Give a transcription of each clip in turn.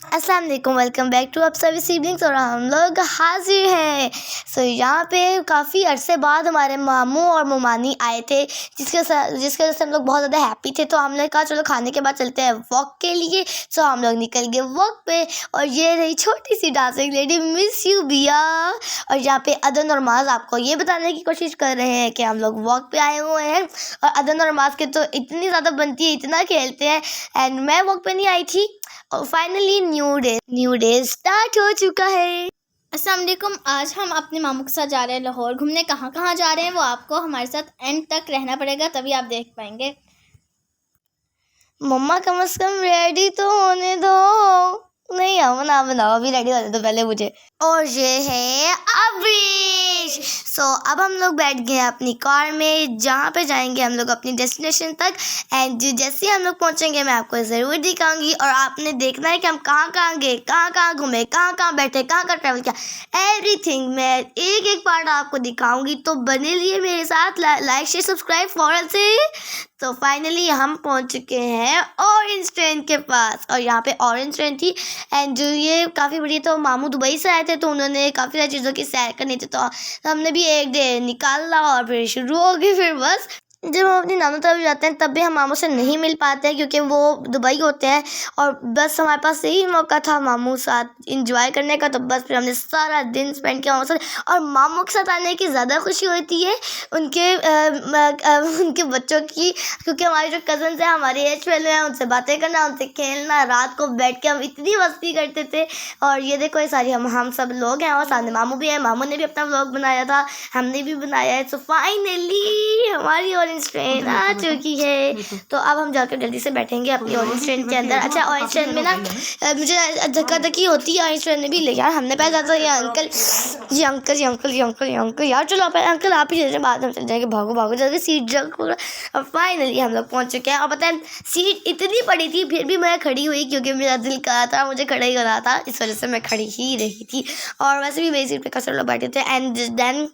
अस्सलाम वालेकुम, welcome back to आप सभी सिबलिंग्स। और हम लोग हाजिर हैं। यहाँ पे काफ़ी अरसे बाद हमारे मामू और मुमानी आए थे, जिसके वजह से हम लोग बहुत ज़्यादा हैप्पी थे। तो हमने कहा चलो खाने के बाद चलते हैं वॉक के लिए। सो हम लोग निकल गए वॉक पे, और ये रही छोटी सी डांसिंग लेडी, मिस यू बिया। और यहाँ पे अदन और माज आपको ये बताने की कोशिश कर रहे हैं कि हम लोग वॉक पे आए हुए हैं। और अदन और माज के तो इतनी ज़्यादा बनती है, इतना खेलते हैं। एंड मैं वॉक पे नहीं आई थी। और फाइनली न्यू डे स्टार्ट हो चुका है। अस्सलाम वालेकुम। आज हम अपने मामू के साथ जा रहे हैं लाहौर घूमने। कहाँ कहाँ जा रहे हैं वो आपको हमारे साथ एंड तक रहना पड़ेगा, तभी आप देख पाएंगे। मम्मा कम से कम रेडी तो होने दो। नहीं आओ ना, बनाओ, अभी रेडी होने दो पहले मुझे। और ये है अब्रीश। अब हम लोग बैठ गए हैं अपनी कार में, जहाँ पे जाएंगे हम लोग अपनी डेस्टिनेशन तक। एंड जैसे हम लोग पहुँचेंगे मैं आपको ज़रूर दिखाऊंगी। और आपने देखना है कि हम कहाँ कहाँ गए, कहाँ कहाँ घूमे, कहाँ कहाँ बैठे, कहाँ कहाँ ट्रैवल किया, एवरीथिंग मैं एक एक पार्ट आपको दिखाऊंगी। तो बने लिए मेरे साथ, लाइक शेयर सब्सक्राइब फौरन से। तो फाइनली हम पहुंच चुके हैं ऑरेंज ट्रेन के पास, और यहाँ पे ऑरेंज ट्रेन थी। एंड जो ये काफ़ी बड़ी, तो मामू दुबई से आए थे, तो उन्होंने काफ़ी सारी चीज़ों की सैर करनी थी। तो हमने भी एक डे निकाला और फिर शुरू हो गई। फिर बस जब हम अपनी नानों तरफ जाते हैं तब भी हम मामू से नहीं मिल पाते हैं, क्योंकि वो दुबई होते हैं। और बस हमारे पास यही मौका था मामू साथ इंजॉय करने का। तो बस फिर हमने सारा दिन स्पेंड किया मामू साथ। और मामू के साथ आने की ज़्यादा खुशी होती है उनके बच्चों की, क्योंकि हमारे जो कज़न्स हैं हमारे एज वाले हैं, उनसे बातें करना, उनसे खेलना। रात को बैठ के हम इतनी मस्ती करते थे। और ये देखो ये सारी हम सब लोग हैं, और सामने मामू भी हैं। मामू ने भी अपना व्लॉग बनाया था, हमने भी बनाया है। सो फाइनली हमारी ऑरेंज ट्रेन आ चुकी है। तो अब हम जाकर जल्दी से बैठेंगे अपनी ऑरेंज ट्रेन के अंदर। अच्छा, ऑरेंज ट्रेन में ना मुझे धक्का धक्की होती है ऑरेंज ट्रेन में भी। ले यार, हमने पहले जाता ये अंकल जी अंकल जी अंकल जी अंकल जी अंकल, यार चलो आप अंकल आप ही चल जाए, बाद में चल जाएंगे। भागो भागो जल्दी, सीट जगह। और फाइनली हम लोग पहुंच चुके हैं। और पता है सीट इतनी पड़ी थी, फिर भी मैं खड़ी हुई, क्योंकि मेरा दिल कर रहा था, मुझे खड़ा ही करना था, इस वजह से मैं खड़ी ही रही थी। और वैसे भी मेरी सीट पे काफ़ी लोग बैठे थे। एंड देन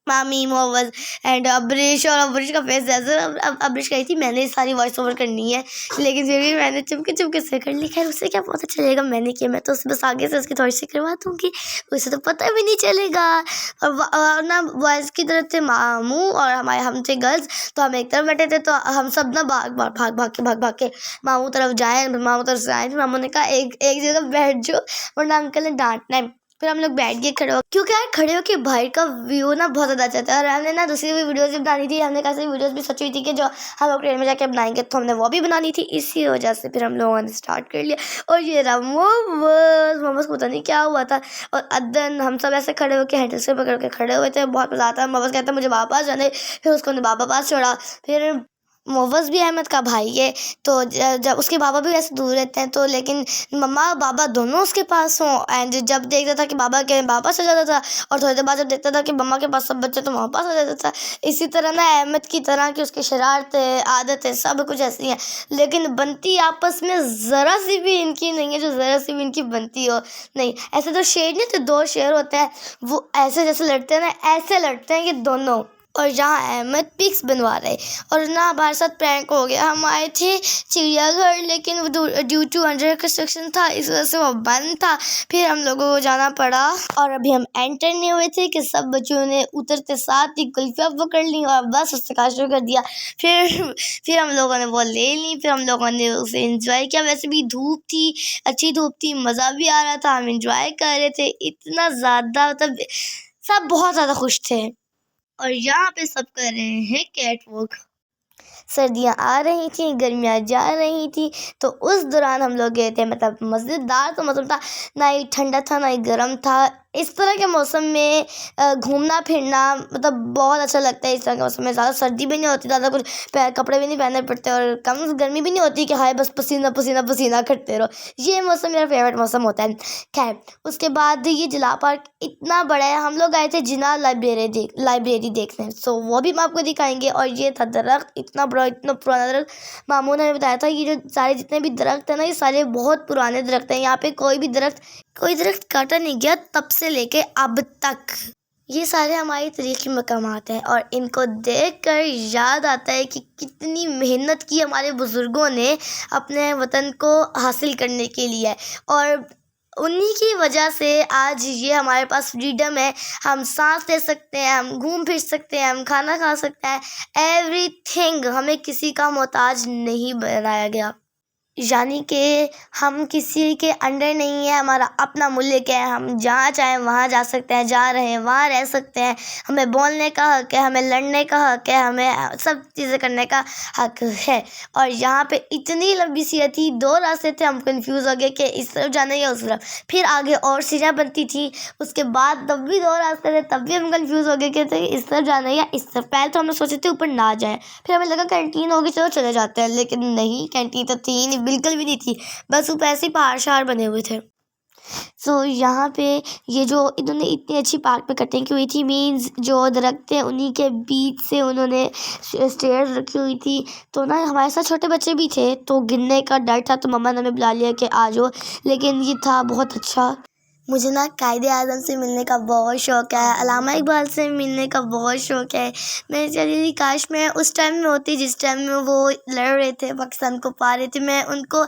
मामी, मोवज एंड अब्रिश। और अब्रिश का फेस जैसे अब्रिश कही थी मैंने सारी वॉइस ओवर करनी है, लेकिन फिर भी मैंने चुपके से कर ली। खैर उससे क्या पता चलेगा मैंने किया, मैं तो बस आगे से उसकी थोड़ी सी करवा दूँगी, उसे तो पता भी नहीं चलेगा। और ना बॉयज़ की तरफ थे मामू और हम थे गर्ल्स। तो हम एक तरफ बैठे थे, तो हम सब ना भाग के मामू तरफ जाए, मामू तरफ से आए। मामू ने कहा एक जगह बैठ जाओ वरना अंकल ने डांटना है। फिर हम लोग बैठ गए खड़े हो, क्योंकि यार खड़े होके बाहर का व्यू ना बहुत ज़्यादा अच्छा था। और हमने ना दूसरी भी वीडियोज़ भी बनानी थी। हमने कैसे वीडियोज़ भी सोची थी कि जो हम लोग ट्रेन में जाके बनाएंगे, तो हमने वो भी बनानी थी। इसी वजह से फिर हम लोगों ने स्टार्ट कर लिया। और ये रहा मोमोज को पता नहीं क्या हुआ था। और अदन हम सब ऐसे खड़े होकर हैंडल से पकड़ के खड़े हुए थे, बहुत मज़ा आता। मोमोज कहता मुझे वापस जाने, फिर उसको बाबा पास छोड़ा। फिर मोवज़ भी अहमद का भाई है, तो जब उसके बाबा भी वैसे दूर रहते हैं, तो लेकिन मम्मा बाबा दोनों उसके पास हों। एंड जब देखता था कि बाबा के पास आ जाता था, और थोड़ी देर बाद जब देखता था कि मम्मा के पास सब बच्चे, तो मम्मा पास आ जाता था। इसी तरह ना अहमद की तरह की उसकी शरारतें, आदतें सब कुछ ऐसी हैं, लेकिन बनती आपस में ज़रा सी भी इनकी नहीं है जो ज़रा सी भी इनकी बनती हो। नहीं, ऐसे तो शेर नहीं, तो दो शेर होते हैं, वो ऐसे जैसे लड़ते हैं ना, ऐसे लड़ते हैं ये दोनों। और यहाँ अहमद पिक्स बनवा रहे, और ना हमारे साथ प्रैंक हो गया। हम आए थे चिड़ियाघर, लेकिन वो ड्यू टू अंडर कंस्ट्रक्शन था, इस वजह से वो बंद था। फिर हम लोगों को जाना पड़ा। और अभी हम एंटर नहीं हुए थे कि सब बच्चों ने उतरते साथ ही कुल्फियाँ पकड़ ली और बस उससे का शुरू कर दिया। फिर हम लोगों ने वो ले ली। फिर हम लोगों ने उसे इंजॉय किया। वैसे भी धूप थी, अच्छी धूप थी, मज़ा भी आ रहा था, हम इंजॉय कर रहे थे इतना ज़्यादा, मतलब सब बहुत ज़्यादा खुश थे। और यहाँ पे सब कर रहे हैं कैट वॉक। सर्दियाँ आ रही थी, गर्मियाँ जा रही थी, तो उस दौरान हम लोग गए थे। मतलब मज़ेदार तो मौसम था, ना ही ठंडा था ना ही गर्म था। इस तरह के मौसम में घूमना फिरना मतलब बहुत अच्छा लगता है। इस तरह के मौसम में ज़्यादा सर्दी भी नहीं होती, ज़्यादा कुछ कपड़े भी नहीं पहनने पड़ते, और कम गर्मी भी नहीं होती कि हाय बस पसीना पसीना पसीना करते रहो। ये मौसम मेरा फेवरेट मौसम होता है। खैर उसके बाद ये जिला पार्क इतना बड़ा है। हम लोग आए थे जिना लाइब्रेरी देखने, सो वो भी हम आपको दिखाएंगे। और ये था दरख्त, इतना बड़ा, इतना पुराना दरख्त। मामू ने हमें बताया था ये जो सारे जितने भी दरख्त हैं ना, ये सारे बहुत पुराने दरख्त हैं। यहाँ पे कोई दरख्त काटा नहीं गया तब से लेके अब तक। ये सारे हमारी तारीख़ी मकामात हैं और इनको देखकर याद आता है कि कितनी मेहनत की हमारे बुज़ुर्गों ने अपने वतन को हासिल करने के लिए, और उन्हीं की वजह से आज ये हमारे पास फ्रीडम है। हम सांस ले सकते हैं, हम घूम फिर सकते हैं, हम खाना खा सकते हैं, एवरीथिंग। हमें किसी का मोहताज नहीं बनाया गया, यानी कि हम किसी के अंडर नहीं है। हमारा अपना मुल्क है, हम जहाँ चाहें वहाँ जा सकते हैं, जहाँ रहें वहाँ रह सकते हैं। हमें बोलने का हक़ है, हमें लड़ने का हक़ है, हमें सब चीज़ें करने का हक़ है। और यहाँ पे इतनी लंबी सीढ़ियाँ थी, 2 रास्ते थे, हम कंफ्यूज हो गए कि इस तरफ जाना है या उस तरफ। फिर आगे और सीढ़ियाँ बनती थी, उसके बाद तब भी 2 रास्ते थे, तब भी हम कंफ्यूज हो गए कि तो इस तरफ जाना है या इस तरफ। पहले तो हम लोग सोचे थे ऊपर ना जाएं, फिर हमें लगा कैंटीन होगी, चलो चले जाते हैं, लेकिन नहीं, कैंटीन तो थी नहीं, बिल्कुल भी नहीं थी। बस ऊपर ऐसे ही पहाड़ शहाड़ बने हुए थे। यहाँ पे ये जो इन्होंने इतनी अच्छी पार्क में कटिंग की हुई थी, मीन्स जो दरख्त थे उन्हीं के बीच से उन्होंने स्टेयर्स रखी हुई थी। तो ना हमारे साथ छोटे बच्चे भी थे, तो गिरने का डर था, तो मम्मा ने हमें बुला लिया कि आ जाओ। लेकिन ये था बहुत अच्छा। मुझे ना कायदे आज़म से मिलने का बहुत शौक़ है, अल्लामा इकबाल से मिलने का बहुत शौक़ है। मैं चाहती थी काश मैं उस टाइम में होती जिस टाइम में वो लड़ रहे थे, पाकिस्तान को पा रहे थे। मैं उनको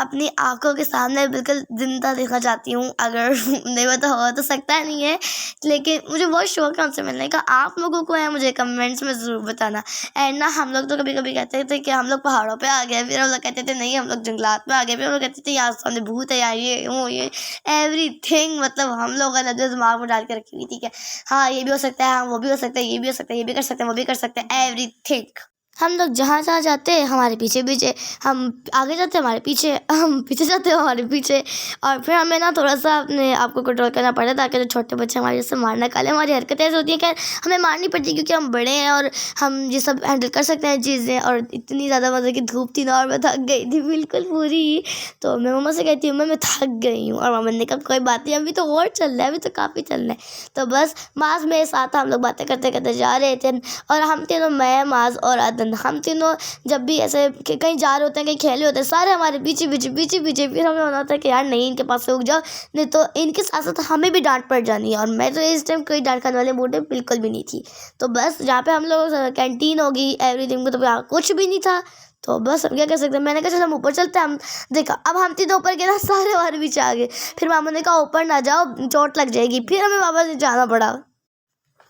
अपनी आंखों के सामने बिल्कुल ज़िंदा देखना चाहती हूँ। अगर नहीं वो तो हो तो सकता नहीं है, लेकिन मुझे बहुत शौक़ है उनसे मिलने का। आप लोगों को है, मुझे कमेंट्स में ज़रूर बताना। एंड ना हम लोग तो कभी कभी कहते थे कि हम लोग पहाड़ों पे आ गए, फिर हम लोग कहते थे नहीं हम लोग जंगलात में आ गए, फिर हम लोग कहते थे यहाँ सामने भूत है, या ये वो ये एवरीथिंग। मतलब हम लोगों ने जो दिमाग में डाल के रखी हुई थी कि हाँ ये भी हो सकता है, हाँ वो भी हो सकता है, ये भी हो सकता है, ये भी कर सकते हैं, वो भी कर सकते हैं, एवरीथिंग। हम लोग जहाँ जहाँ जाते हैं हमारे पीछे पीछे, हम आगे जाते हैं हमारे पीछे, हम पीछे जाते हैं हमारे पीछे। और फिर हमें ना थोड़ा सा अपने आप को कंट्रोल करना पड़ता है ताकि जो छोटे बच्चे हमारे जैसे मार ना खा लें। हमारी हरकतें ऐसी होती हैं कि हमें मारनी पड़ती है क्योंकि हम बड़े हैं और हम ये सब हैंडल कर सकते हैं चीज़ें। और इतनी ज़्यादा मज़े की धूप थी ना, और मैं थक गई थी बिल्कुल पूरी। तो मैं मम्मा से कहती हूँ मैं थक गई हूँ, और मम्मा ने कहा कोई बात नहीं, अभी तो और चल रहा है, अभी तो काफ़ी चल रहा है। तो बस माज मेरे साथ हम लोग बातें करते करते जा रहे थे, और हम तीनों, मैं, माज और अदन, हम तीनों जब भी ऐसे कहीं जा रहे होते हैं, कहीं खेले होते हैं, सारे हमारे पीछे पीछे पीछे पीछे। फिर हमें होना था कि यार नहीं इनके पास से रुक जाओ, नहीं तो इनके साथ साथ हमें भी डांट पड़ जानी है। और मैं तो इस टाइम कोई डांट खाने वाले मूड में बिल्कुल भी नहीं थी। तो बस जहाँ पे हम लोग कैंटीन होगी एवरीथिंग, तो यहाँ कुछ भी नहीं था। तो बस हम क्या कर सकते हैं, मैंने कहा चलो हम ऊपर चलते हैं। हम देखा अब हम तीनों ऊपर गए ना, सारे हमारे पीछे आ गए। फिर मामू ने कहा ऊपर ना जाओ, चोट लग जाएगी, फिर हमें वापस जाना पड़ा।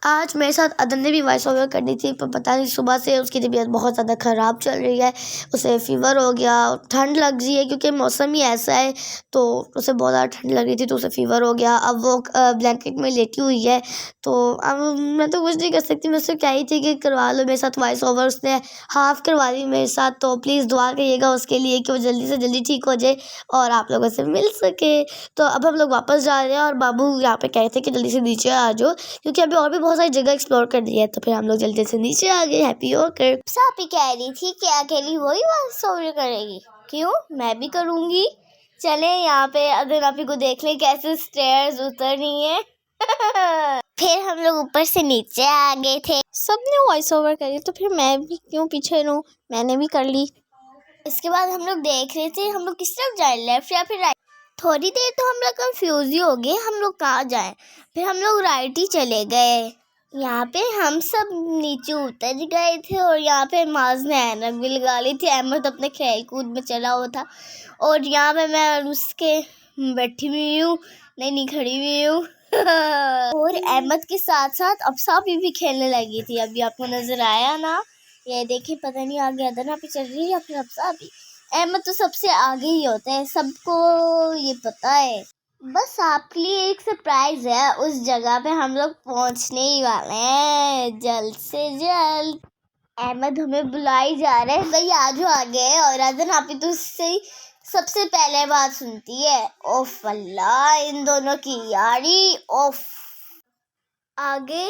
आज मेरे साथ अदन ने भी वॉइस ओवर करनी थी, पर पता नहीं सुबह से उसकी तबीयत बहुत ज़्यादा ख़राब चल रही है। उसे फ़ीवर हो गया, ठंड लग रही है क्योंकि मौसम ही ऐसा है, तो उसे बहुत ज़्यादा ठंड लग रही थी, तो उसे फ़ीवर हो गया। अब वो ब्लैंकेट में लेटी हुई है। तो अब मैं तो कुछ नहीं कर सकती, मैं उससे क्या ही थी कि करवा लो मेरे साथ वॉइस ओवर। उसने हाफ़ करवा दी मेरे साथ, तो प्लीज़ दुआ करिएगा उसके लिए कि वो जल्दी से जल्दी ठीक हो जाए और आप लोगों से मिल सके। तो अब हम लोग वापस जा रहे हैं, और बाबू यहाँ पे कहे थे कि जल्दी से नीचे आ जाओ क्योंकि अभी और भी बहुत सारी जगह एक्सप्लोर कर दी है। तो फिर हम लोग जल्दी से नीचे आ गए हैप्पी होकर। सापी कह रही थी कि अकेली वही बात सोच करेगी, क्यों मैं भी करूँगी। चले यहाँ पे अदन आपी को देख ले कैसे स्टेयर्स उतर रही है। फिर हम लोग ऊपर से नीचे आ गए थे। सबने वॉइस ओवर करी, तो फिर मैं भी क्यों पीछे रहूं, मैंने भी कर ली। इसके बाद हम लोग देख रहे थे हम लोग किस तरफ जाए, लेफ्ट या फिर राइट। थोड़ी देर तो हम लोग कंफ्यूज ही हो गए हम लोग कहाँ जाएं। फिर हम लोग राइट ही चले गए। यहाँ पे हम सब नीचे उतर गए थे, और यहाँ पे माज ने ऐनक भी लगा ली थी। अहमद अपने खेल कूद में चला हुआ था, और यहाँ पे मैं और उसके बैठी हुई हूँ, नहीं खड़ी हुई हूँ। और अहमद के साथ साथ अफसापी भी खेलने लगी थी। अभी आपको नजर आया ना, ये देखिए पता नहीं आगे अदन आपी चल रही है या फिर अफसापी। अहमद तो सबसे आगे ही होता है, सबको ये पता है। बस आपके लिए एक सरप्राइज है, उस जगह पे हम लोग पहुंचने ही वाले हैं जल्द से जल्द। अहमद हमें बुलाई जा रहे हैं, भाई आजो आगे। और अदन आपी तो उससे सबसे पहले बात सुनती है। ओफ अल्लाह, इन दोनों की यारी। ओफ, आगे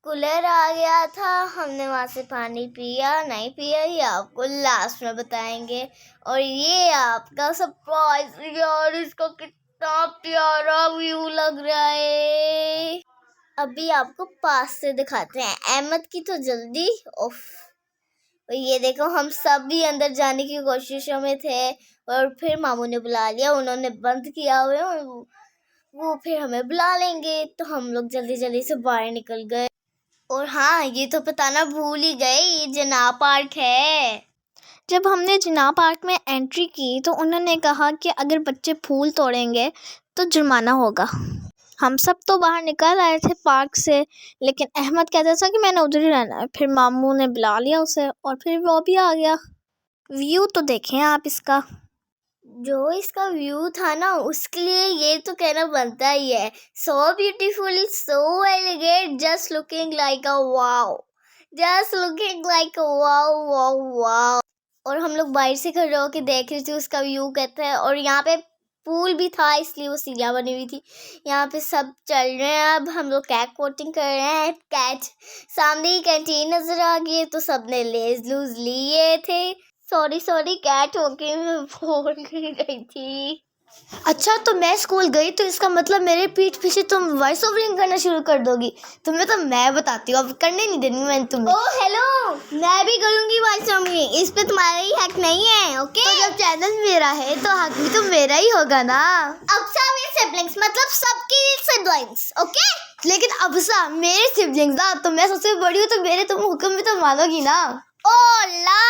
कूलर आ गया था, हमने वहाँ से पानी पिया नहीं पिया ये आपको लास्ट में बताएंगे। और ये आपका सरप्राइज यार, इसका कितना प्यारा व्यू लग रहा है। अभी आपको पास से दिखाते हैं। अहमद की तो जल्दी। ओफ, ये देखो हम सब भी अंदर जाने की कोशिशों में थे, और फिर मामू ने बुला लिया, उन्होंने बंद किया हुए वो फिर हमें बुला लेंगे। तो हम लोग जल्दी जल्दी से बाहर निकल गए। और हाँ, ये तो बताना भूल ही गए, ये जिन्ना पार्क है। जब हमने जिन्ना पार्क में एंट्री की तो उन्होंने कहा कि अगर बच्चे फूल तोड़ेंगे तो जुर्माना होगा। हम सब तो बाहर निकल आए थे पार्क से, लेकिन अहमद कहता था कि मैंने उधर ही रहना है। फिर मामू ने बुला लिया उसे और फिर वो भी आ गया। व्यू तो देखें आप इसका, जो इसका व्यू था ना, उसके लिए ये तो कहना बनता ही है, so beautiful, so elegant, just looking like a wow, just looking like a wow wow wow. और हम लोग बाहर से खड़े होकर देख रहे थे उसका व्यू कहते हैं। और यहाँ पे पूल भी था, इसलिए वो सीढ़ियाँ बनी हुई थी। यहाँ पे सब चल रहे हैं। अब हम लोग कैट कोटिंग कर रहे हैं। कैट सामने ही कैंटीन नजर आ गई है, तो सबने लेज लूज लिए थे। सॉरी कैट होके मैं बोल गई थी। अच्छा, तो मैं स्कूल गई तो इसका मतलब मेरे पीठ पीछे तुम वॉइस ओवरिंग करना शुरू कर दोगी। तुम्हें तो मैं बताती हूँ, अब करने नहीं देनी मैं तुम्हें। ओह हेलो, मैं भी करूँगी वॉइस ओवरिंग, इस पे तुम्हारा ही हक नहीं है। ओके, तो जब चैनल मेरा है तो हक भी तो मेरा ही होगा ना। अब सब सिबलिंग्स मतलब सबकी सिबलिंग्स। ओके, लेकिन अब सा मेरे सिबलिंग्स ना, तो मैं सबसे बड़ी हूँ, तो मेरे तुम हुक्म भी तो मानोगी ना। ओ ला,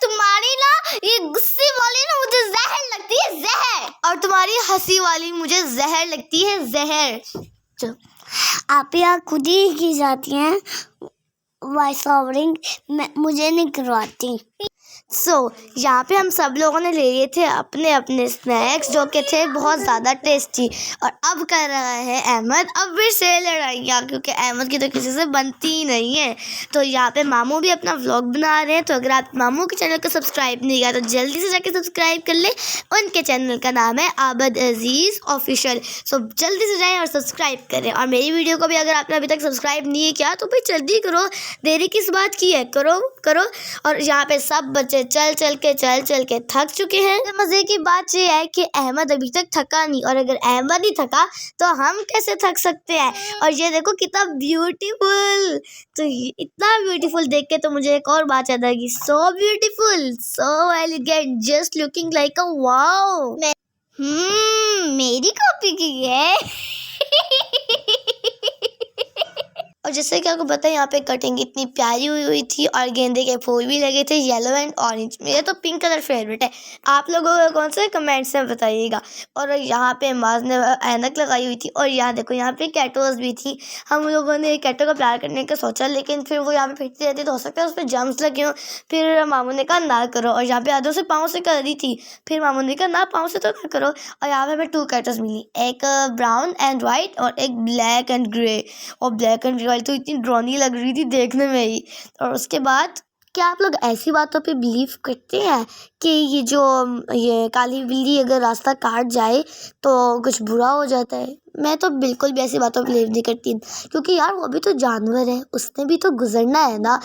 तुम्हारी ना ये गुस्से वाली ना मुझे जहर लगती है, जहर। और तुम्हारी हंसी वाली मुझे जहर लगती है, जहर। आप यहाँ खुद ही की जाती हैं वॉइस ओवरिंग, मुझे नहीं करवाती। यहाँ पे हम सब लोगों ने ले लिए थे अपने अपने स्नैक्स, जो कि थे बहुत ज़्यादा टेस्टी। और अब कर रहा है अहमद अब फिर से लड़ाइयाँ, क्योंकि अहमद की तो किसी से बनती ही नहीं है। तो यहाँ पे मामू भी अपना व्लॉग बना रहे हैं। तो अगर आप मामू के चैनल को सब्सक्राइब नहीं किया तो जल्दी से जाके सब्सक्राइब कर ले। उनके चैनल का नाम है आबद अजीज़ ऑफिशियल। सो जल्दी से जाएँ और सब्सक्राइब करें। और मेरी वीडियो को भी अगर आपने अभी तक सब्सक्राइब नहीं किया तो भाई जल्दी करो, देरी किस बात की है, करो करो। और यहाँ पे सब बच्चे चल चल के थक चुके हैं। तो मजे की बात ये है कि अहमद अभी तक थका नहीं, और अगर अहमद ही थका तो हम कैसे थक सकते हैं। और ये देखो कितना ब्यूटीफुल, तो इतना ब्यूटीफुल देख के तो मुझे एक और बात याद आएगी, so beautiful, so elegant, just looking like a wow. मेरी कॉपी की है। और जैसे कि आपको पता है यहाँ पे कटिंग इतनी प्यारी हुई थी और गेंदे के फूल भी लगे थे, येलो एंड ऑरेंज। मेरा तो पिंक कलर फेवरेट है। आप लोगों का कौन सा कमेंट्स में बताइएगा। और यहाँ पे माज ने ऐनक लगाई हुई थी। और यहाँ देखो, यहाँ पे कैटोस भी थी। हम लोगों ने कैटो का प्यार करने का सोचा, लेकिन फिर वो यहाँ पे फिरती रहती तो हो सकता है उस पर जम्स लगे हों। फिर मामू ने कहा ना करो, और यहाँ पे आधों से पाँव से कर रही थी। फिर मामू ने कहा ना, पाँव से तो ना करो। और यहाँ पे हमें 2 कैटोस मिली, एक ब्राउन एंड वाइट और एक ब्लैक एंड ग्रे। और ब्लैक एंड ग्रे तो इतनी ड्रॉनी लग रही थी देखने में ही। और उसके बाद, क्या आप लोग ऐसी बातों पे बिलीव करते हैं कि ये काली बिल्ली अगर रास्ता काट जाए तो कुछ बुरा हो जाता है? मैं तो बिल्कुल भी ऐसी बातों पे बिलीव नहीं करती, क्योंकि यार वो भी तो जानवर है, उसने भी तो गुजरना है ना।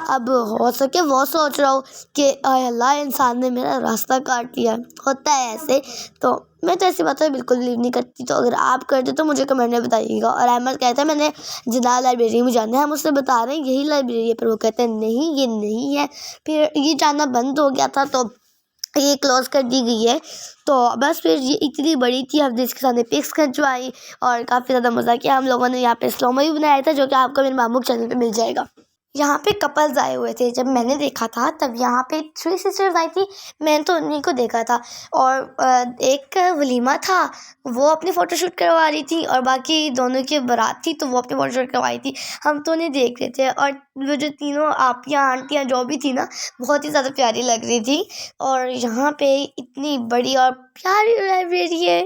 अब हो सके वो सोच रहा हो कि अल्लाह, इंसान ने मेरा रास्ता काट लिया, होता है ऐसे। तो मैं तो ऐसी बातों पे बिल्कुल बिलीव नहीं करती। तो अगर आप करते तो मुझे कमेंट में बताइएगा। और अहमद कहता है मैंने जिन्ना लाइब्रेरी में जाना है, हम उससे बता रहे हैं यही लाइब्रेरी है, पर वो कहते हैं नहीं, ये नहीं है। फिर ये जाना बंद हो गया था तो ये क्लोज कर दी गई है। तो बस फिर ये इतनी बड़ी थी, हमने इसके सामने पिक्स खिंचवाई और काफ़ी ज़्यादा मज़ा किया हम लोगों ने। यहाँ पे स्लोमो भी बनाया था, जो कि आपको मेरे मामू के चैनल पे मिल जाएगा। यहाँ पे कपल्स आए हुए थे। जब मैंने देखा था तब यहाँ पे 3 सिस्टर्स आई थी, मैंने तो उन्हीं को देखा था। और एक वलीमा था, वो अपनी फ़ोटोशूट करवा रही थी, और बाकी दोनों की बारात थी तो वो अपनी फ़ोटोशूट करवाई थी। हम तो उन्हें देख रहे थे। और वो जो तीनों आपियाँ आंटियाँ जो भी थी ना, बहुत ही ज़्यादा प्यारी लग रही थी। और यहाँ पे इतनी बड़ी और प्यारी लाइब्रेरी है।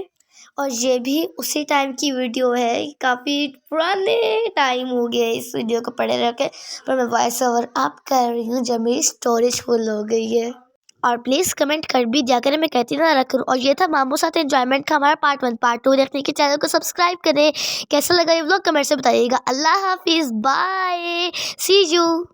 और ये भी उसी टाइम की वीडियो है, काफ़ी पुराने टाइम हो गया इस वीडियो को पढ़े रखे, पर मैं वॉइस ओवर आप कर रही हूँ जब मेरी स्टोरेज फुल हो गई है। और प्लीज़ कमेंट कर भी दिया करें, मैं कहती ना रखूँ। और ये था मामू साथ एंजॉयमेंट का हमारा पार्ट 1। पार्ट 2 देखने के चैनल को सब्सक्राइब करें। कैसा लगा ये व्लॉग कमेंट से बताइएगा। अल्लाह हाफिज़, बाय, सी यू।